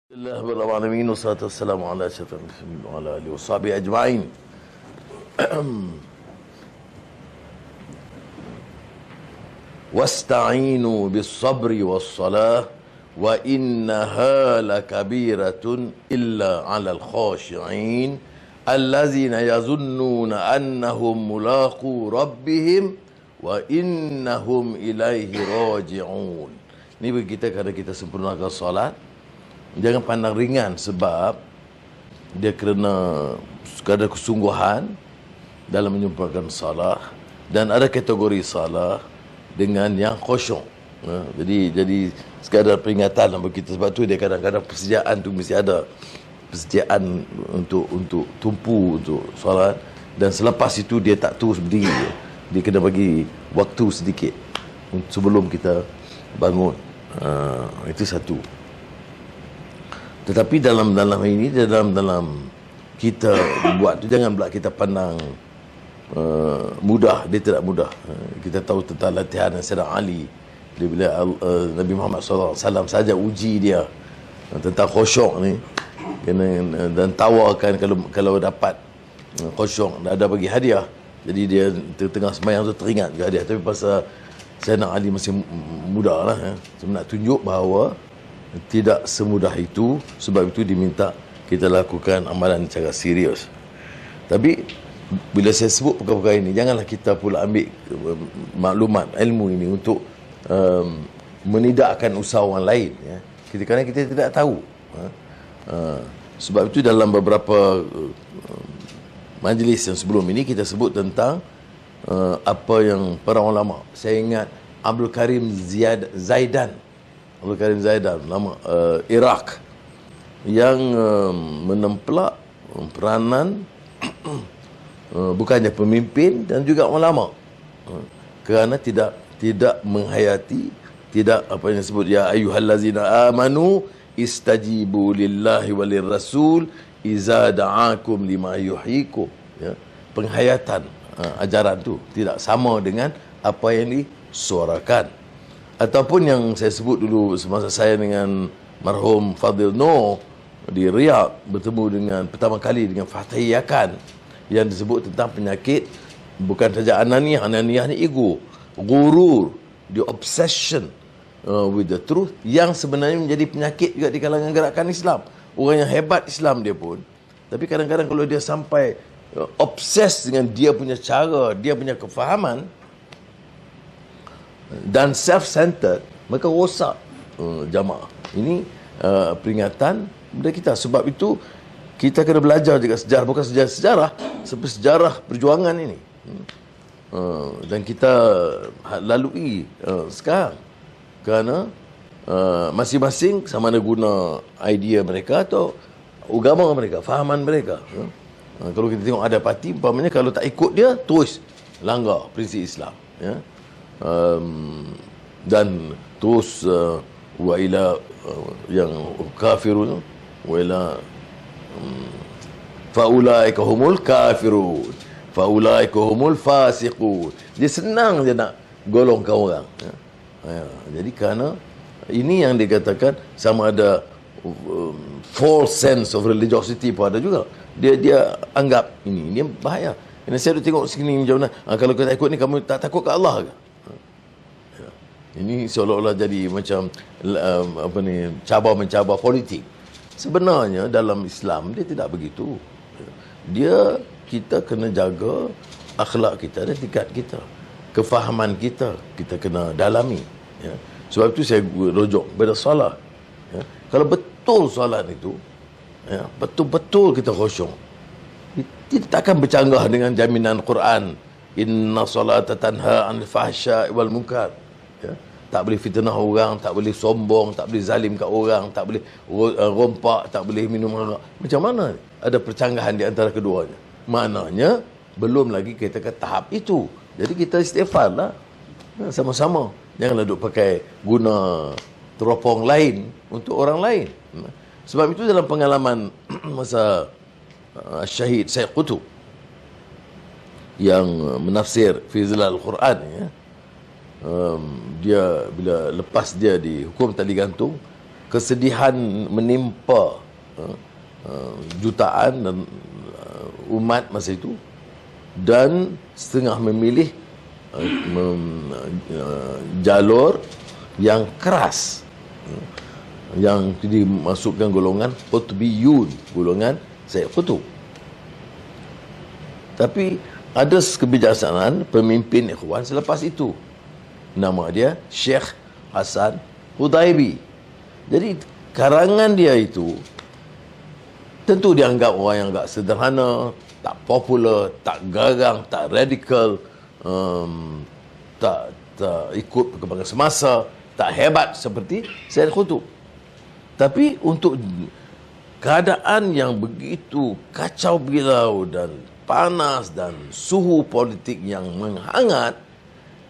Bismillahirrahmanirrahim. Wassalatu wassalamu ala asyrafil mursalin wa ala alihi washabihi ajma'in. Wasta'inu bis-sabri was-salah wa innaha lakabiratun illa 'alal khashi'in allazina yazunnuna annahum mulaqu rabbihim wa innahum ilaihi raji'un. Ini bagi kita kadang kita sempurnakan solat. Jangan pandang ringan sebab dia kerana sekadar kesungguhan dalam menyempurnakan salah, dan ada kategori salah dengan yang khusyuk. Jadi sekadar peringatan bagi kita. Sebab tu dia kadang-kadang persediaan tu mesti ada persediaan untuk tumpu untuk solat, dan selepas itu dia tak terus berdiri. Dia kena bagi waktu sedikit sebelum kita bangun. Itu satu. Tetapi dalam ini, dalam kita buat tu, jangan pula kita pandang mudah. Dia tidak mudah. Kita tahu tentang latihan Sayyidina Ali bila Nabi Muhammad SAW saja uji dia tentang khusyuk ni, dan tawarkan kalau dapat khusyuk ada bagi hadiah. Jadi dia tengah sembahyang tu teringat juga hadiah. Tapi pasal Sayyidina Ali masih muda lah, so nak tunjuk bahawa tidak semudah itu. Sebab itu diminta kita lakukan amalan secara serius. Tapi bila saya sebut perkara-perkara ini, janganlah kita pula ambil maklumat ilmu ini untuk menidakkan usaha orang lain, kerana kita tidak tahu. Sebab itu dalam beberapa majlis yang sebelum ini kita sebut tentang apa yang para ulama. Saya ingat Abdul Karim Zaidan, nama Iraq, yang menempelak peranan bukannya pemimpin dan juga ulama, kerana tidak menghayati, tidak apa yang disebut ya ayyuhallazina amanu istajibu lillahi walir rasul iza da'akum lima yuhyikum. Penghayatan ajaran tu tidak sama dengan apa yang disuarakan. Ataupun yang saya sebut dulu semasa saya dengan marhum Fadil Noor di Riyadh, bertemu dengan pertama kali dengan Fatih Yakan, yang disebut tentang penyakit bukan saja ananiyah ni ego, gurur, the obsession with the truth, yang sebenarnya menjadi penyakit juga di kalangan gerakan Islam. Orang yang hebat Islam dia pun, tapi kadang-kadang kalau dia sampai obses dengan dia punya cara, dia punya kefahaman dan self-centered, maka rosak jamaah. Ini peringatan kepada kita. Sebab itu kita kena belajar juga sejarah, bukan sejarah seperti sejarah perjuangan ini, dan kita lalui sekarang, kerana masing-masing sama ada guna idea mereka atau agama mereka, fahaman mereka. Kalau kita tengok ada parti, umpamanya kalau tak ikut dia terus langgar prinsip Islam, dan terus wa ila yang kafirun wa ila faulaika humul kafirun faulaika humul fasiqun. Dia senang dia nak golongkan orang. Jadi kerana ini yang dikatakan sama ada false sense of religiosity pun ada juga. Dia anggap ini bahaya. Ini saya tengok sini macam mana, kalau kita ikut ni kamu tak takut ke Allah ke? Ini seolah-olah jadi macam cabar-mencabar politik. Sebenarnya dalam Islam dia tidak begitu. Kita kena jaga akhlak kita dan tingkat kita, kefahaman kita kena dalami. Sebab itu saya rujuk pada solat. Kalau betul solat itu, betul-betul kita khusyuk, kita takkan bercanggah dengan jaminan Quran, inna salata tanha 'anil fahsya'i wal munkar. Tak boleh fitnah orang, tak boleh sombong, tak boleh zalim kat orang, tak boleh rompak, tak boleh minum arak. Macam mana ada percanggahan di antara keduanya? Maknanya belum lagi kita ke tahap itu. Jadi kita istighfar lah sama-sama. Janganlah duk pakai guna teropong lain untuk orang lain. Sebab itu dalam pengalaman masa Syahid Sayyid Qutb yang menafsir fi zilal Quran, dia bila lepas dia dihukum tali gantung, kesedihan menimpa jutaan dan umat masa itu, dan setengah memilih jalur yang keras, yang dimasukkan golongan Qutbiyun, golongan Sayyid Qutb. Tapi ada kebijaksanaan pemimpin Ikhwan selepas itu, nama dia Syekh Hasan Hudaibi. Jadi karangan dia itu tentu dianggap orang yang agak sederhana, tak popular, tak garang, tak radikal, tak ikut perkembangan semasa, tak hebat seperti Sayyid Qutb. Tapi untuk keadaan yang begitu kacau bilau dan panas dan suhu politik yang menghangat,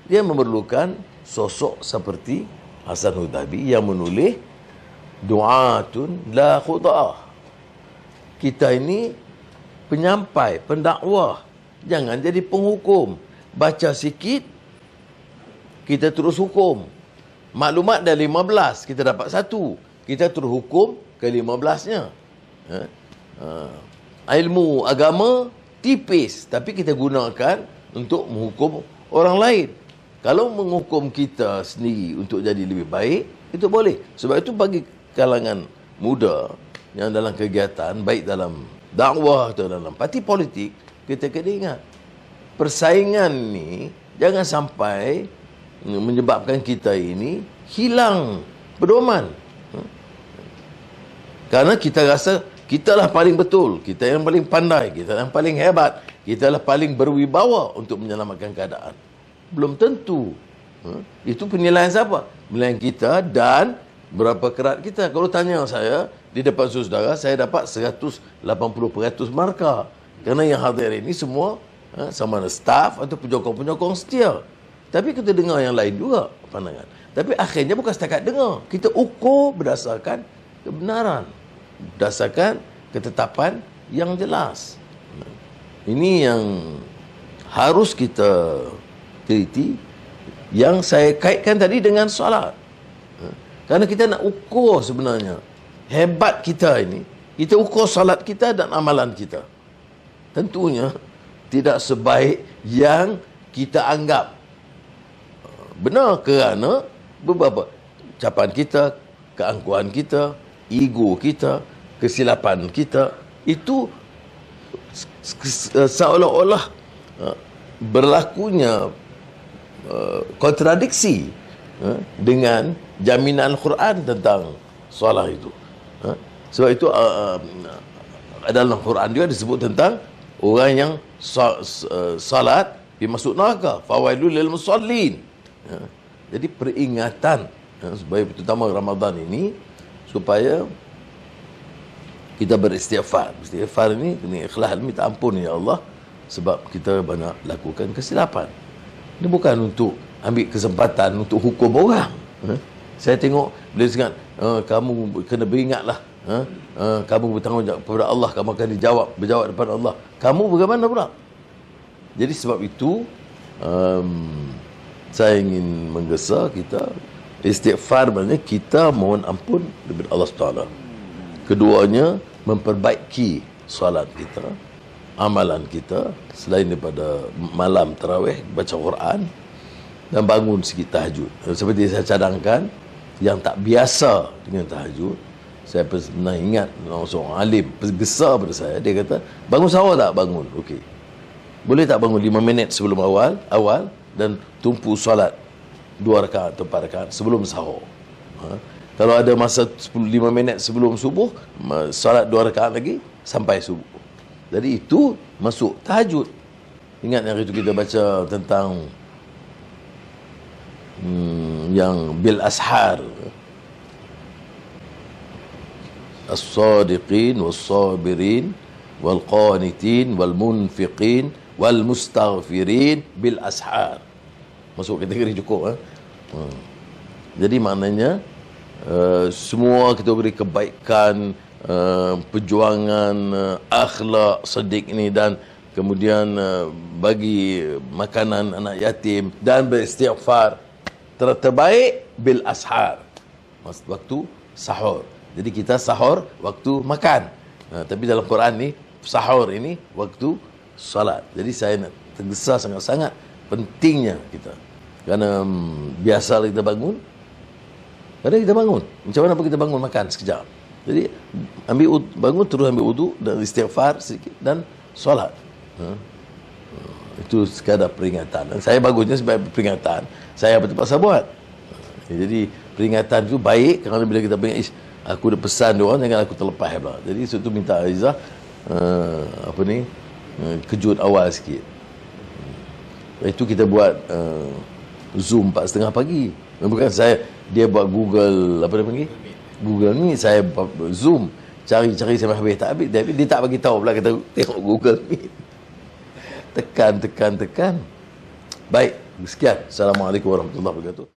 dia memerlukan sosok seperti Hasan Hudaibi yang menulis Du'atun la khuda'ah. Kita ini penyampai, pendakwah, jangan jadi penghukum. Baca sikit, kita terus hukum. Maklumat dah 15, kita dapat 1, kita terus hukum ke 15-nya. Ilmu agama tipis, tapi kita gunakan untuk menghukum orang lain. Kalau menghukum kita sendiri untuk jadi lebih baik, itu boleh. Sebab itu bagi kalangan muda yang dalam kegiatan, baik dalam dakwah atau dalam parti politik, kita kena ingat, persaingan ni jangan sampai menyebabkan kita ini hilang pedoman. Karena kita rasa kitalah paling betul, kita yang paling pandai, kita yang paling hebat, kitalah paling berwibawa untuk menyelamatkan keadaan. Belum tentu. Itu penilaian siapa? Penilaian kita dan berapa kerat kita. Kalau tanya saya, di depan saudara, saya dapat 180% markah. Kerana yang hadir ini semua sama ada staf atau penyokong-penyokong setia. Tapi kita dengar yang lain juga pandangan. Tapi akhirnya bukan setakat dengar, kita ukur berdasarkan kebenaran, berdasarkan ketetapan yang jelas. Ini yang harus kita teliti, yang saya kaitkan tadi dengan solat. Kerana kita nak ukur sebenarnya hebat kita ini, kita ukur solat kita dan amalan kita. Tentunya tidak sebaik yang kita anggap. Benar, kerana beberapa ucapan kita, keangkuhan kita, ego kita, kesilapan kita, itu seolah-olah berlakunya kontradiksi dengan jaminan Al-Quran tentang solat itu. Sebab itu dalam Quran juga disebut tentang orang yang salat dimasuk neraka, fawailul lil musallin. Jadi peringatan supaya terutama Ramadan ini, supaya kita beristighfar. Istighfar ini kena ikhlas, minta ampun ya Allah, sebab kita banyak lakukan kesilapan. Ini bukan untuk ambil kesempatan untuk hukum orang. Saya tengok bila sangat kamu kena beringatlah, kamu bertanggungjawab kepada Allah, kamu akan berjawab depan Allah. Kamu bagaimana pula? Jadi sebab itu saya ingin menggesa kita istighfar, maknanya kita mohon ampun daripada Allah SWT. Keduanya, memperbaiki solat kita, amalan kita, selain daripada malam tarawih, baca Quran, dan bangun sikit tahajud. Seperti saya cadangkan, yang tak biasa dengan tahajud, saya pernah ingat seorang alim besar pada saya, dia kata, bangun sahur tak? Bangun, okey. Boleh tak bangun 5 minit sebelum awal dan tumpu solat 2 rakaat atau 4 rakaat sebelum sahur. Kalau ada masa 5 minit sebelum subuh, solat 2 rakaat lagi sampai subuh. Jadi itu masuk tahajud. Ingat yang itu kita baca tentang yang bil ashar, as-sadiqin was-sabirin wal-qanitin wal-munfiqin wal-mustaghfirin bil ashar. Masuk kategori cukup. Jadi maknanya semua kita beri kebaikan, perjuangan akhlak sedik ini, dan kemudian bagi makanan anak yatim dan beristighfar terbaik bil ashar, waktu sahur. Jadi kita sahur waktu makan. Tapi dalam Quran ni sahur ini waktu salat. Jadi saya nak tergesa sangat-sangat pentingnya kita. Kerana biasalah kita bangun. Kadang kita bangun. Macam mana pun kita bangun makan sekejap. Jadi bangun terus ambil wudu dan istighfar sedikit dan solat. Itu sekadar peringatan. Dan saya bagusnya sebagai peringatan. Saya betul-betul buat. Jadi peringatan itu baik kerana bila kita ingat aku dah pesan dia orang jangan aku terlepas pula. Jadi sebab tu minta Aizah kejut awal sikit. Itu kita buat Zoom 4:30 pagi. Bukan dia buat Google apa dia panggil? Google Meet, saya Zoom cari sampai habis tak habis. Dia tak bagi tahu pula kita tengok Google Meet. Tekan. Baik, sekian. Assalamualaikum warahmatullahi wabarakatuh.